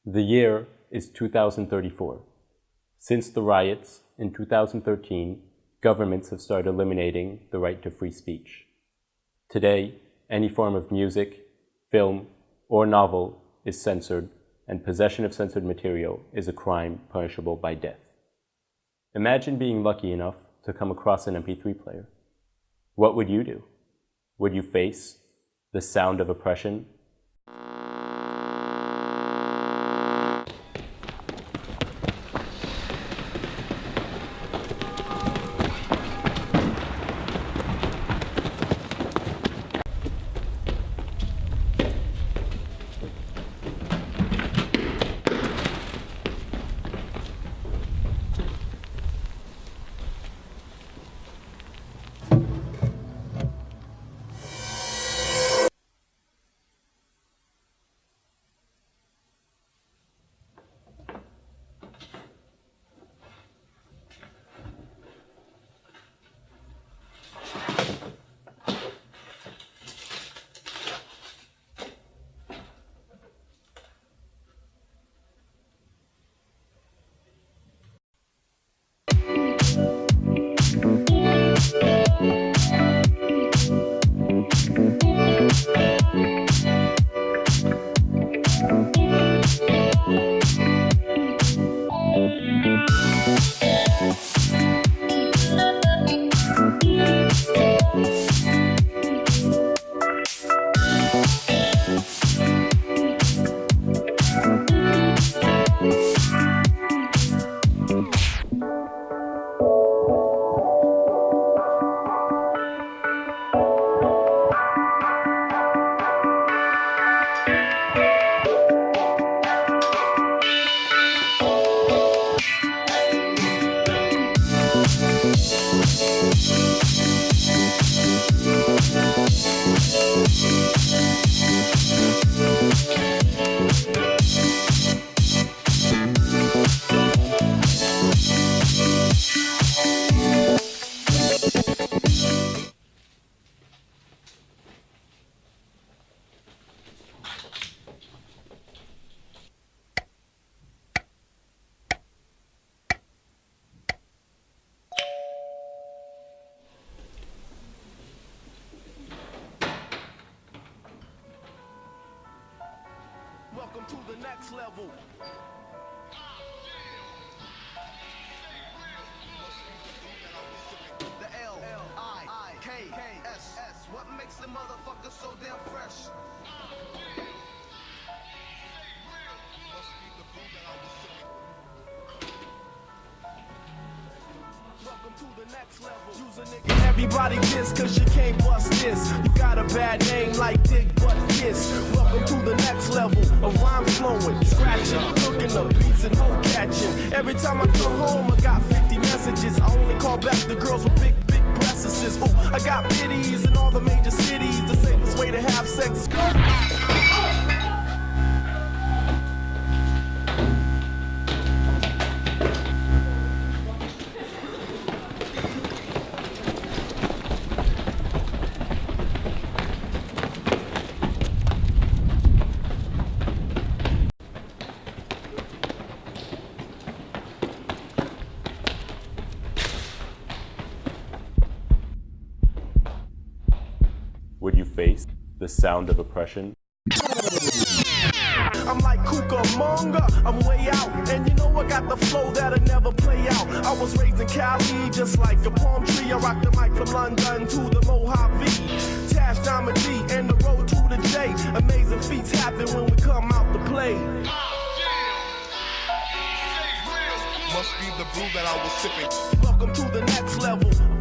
The year is 2034. Since the riots in 2013, governments have started eliminating the right to free speech. Today, any form of music, film, or novel is censored, and possession of censored material is a crime punishable by death. Imagine being lucky enough to come across an MP3 player. What would you do? Would you face the sound of oppression? Welcome to the next level. The L-I-K-S. What makes the motherfucker so damn fresh? Welcome to the next level. Use a nigga, everybody diss, cause you can't bust this. You got a bad name like Dick Butt Kiss. Welcome to the next level of rhyme flowing, scratching, cooking up beats and hoe catching. Every time I come home, I got 50 messages. I only call back the girls with big breasts. Ooh, I got biddies in all the major cities. The safest way to have sex is Would you face the sound of oppression? I'm like Cucamonga, I'm way out. And you know I got the flow that'll never play out. I was raised in Cali just like a palm tree. I rock the mic from London to the Mojave. Tash Diamond D and the road to the J. Amazing feats happen when we come out to play. Must be the brew that I was sipping. Welcome to the next level.